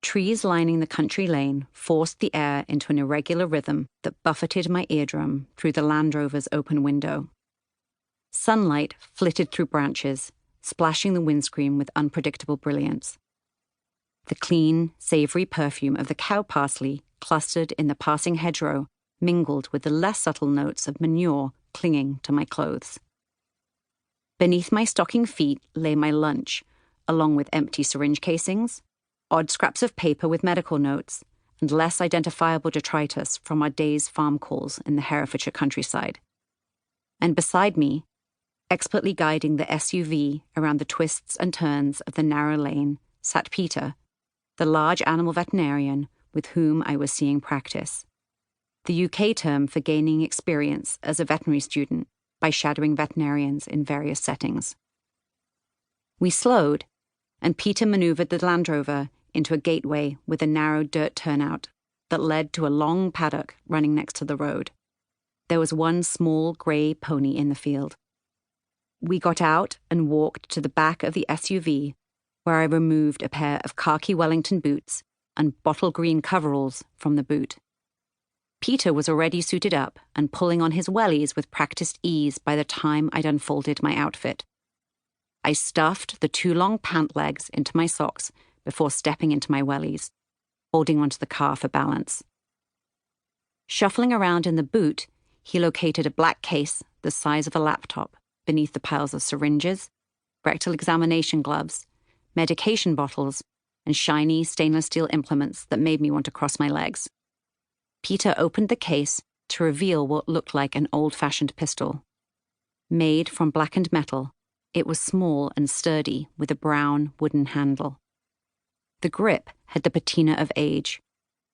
trees lining the country lane forced the air into an irregular rhythm that buffeted my eardrum through the Land Rover's open window. Sunlight flitted through branches, splashing the windscreen with unpredictable brilliance. The clean, savoury perfume of the cow parsley clustered in the passing hedgerow mingled with the less subtle notes of manure clinging to my clothes. Beneath my stocking feet lay my lunch, along with empty syringe casings, odd scraps of paper with medical notes, and less identifiable detritus from our day's farm calls in the Herefordshire countryside. And beside me, expertly guiding the SUV around the twists and turns of the narrow lane, sat Peter, the large animal veterinarian with whom I was seeing practice, the UK term for gaining experience as a veterinary student by shadowing veterinarians in various settings. We slowed, and Peter manoeuvred the Land Rover into a gateway with a narrow dirt turnout that led to a long paddock running next to the road. There was one small grey pony in the field. We got out and walked to the back of the SUV, where I removed a pair of khaki Wellington boots and bottle green coveralls from the boot. Peter was already suited up and pulling on his wellies with practiced ease by the time I'd unfolded my outfit. I stuffed the 2 long pant legs into my socks before stepping into my wellies, holding onto the car for balance. Shuffling around in the boot, he located a black case the size of a laptop beneath the piles of syringes, rectal examination gloves, medication bottles, and shiny stainless steel implements that made me want to cross my legs. Peter opened the case to reveal what looked like an old-fashioned pistol. Made from blackened metal, it was small and sturdy with a brown wooden handle. The grip had the patina of age,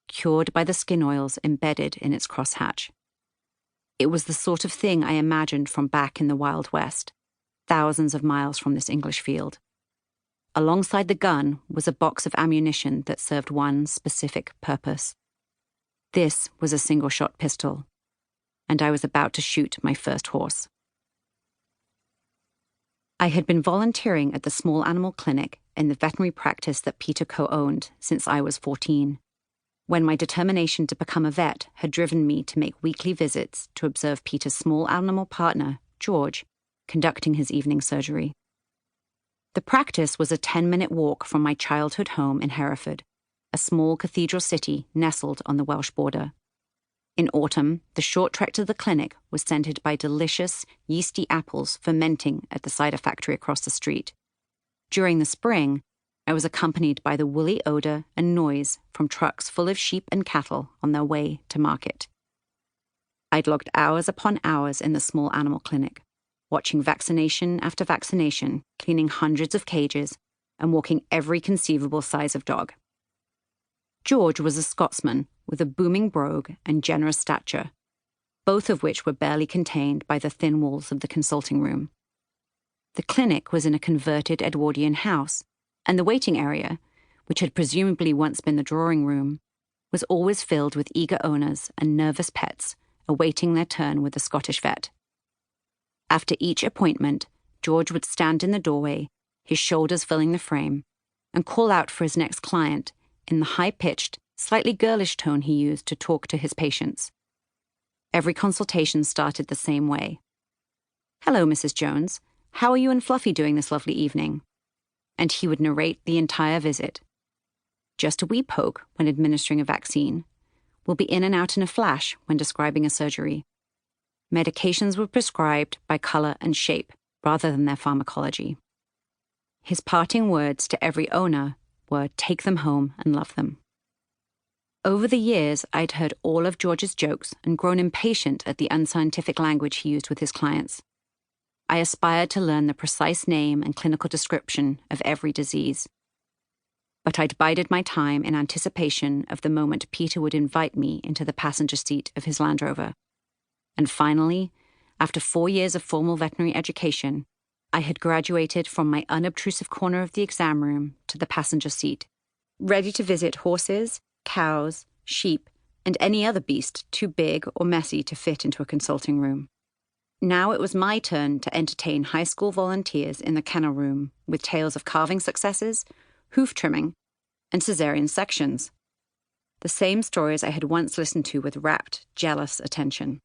cured by the skin oils embedded in its crosshatch. It was the sort of thing I imagined from back in the Wild West, thousands of miles from this English field. Alongside the gun was a box of ammunition that served one specific purpose. This was a single-shot pistol, and I was about to shoot my first horse. I had been volunteering at the small animal clinic in the veterinary practice that Peter co-owned since I was 14, when my determination to become a vet had driven me to make weekly visits to observe Peter's small animal partner, George, conducting his evening surgery. The practice was a 10-minute walk from my childhood home in Hereford, a small cathedral city nestled on the Welsh border. In autumn, the short trek to the clinic was scented by delicious, yeasty apples fermenting at the cider factory across the street. During the spring, I was accompanied by the woolly odor and noise from trucks full of sheep and cattle on their way to market. I'd logged hours upon hours in the small animal clinic, watching vaccination after vaccination, cleaning hundreds of cages, and walking every conceivable size of dog. George was a Scotsman with a booming brogue and generous stature, both of which were barely contained by the thin walls of the consulting room. The clinic was in a converted Edwardian house, and the waiting area, which had presumably once been the drawing room, was always filled with eager owners and nervous pets awaiting their turn with the Scottish vet. After each appointment, George would stand in the doorway, his shoulders filling the frame, and call out for his next client in the high-pitched, slightly girlish tone he used to talk to his patients. Every consultation started the same way. "Hello, Mrs. Jones. How are you and Fluffy doing this lovely evening?" And he would narrate the entire visit. "Just a wee poke when administering a vaccine. We'll be in and out in a flash when describing a surgery. Medications were prescribed by color and shape rather than their pharmacology." His parting words to every owner were, "Take them home and love them." Over the years, I'd heard all of George's jokes and grown impatient at the unscientific language he used with his clients. I aspired to learn the precise name and clinical description of every disease. But I'd bided my time in anticipation of the moment Peter would invite me into the passenger seat of his Land Rover. And finally, after 4 years of formal veterinary education, I had graduated from my unobtrusive corner of the exam room to the passenger seat, ready to visit horses, cows, sheep, and any other beast too big or messy to fit into a consulting room. Now it was my turn to entertain high school volunteers in the kennel room with tales of calving successes, hoof trimming, and caesarean sections. The same stories I had once listened to with rapt, jealous attention.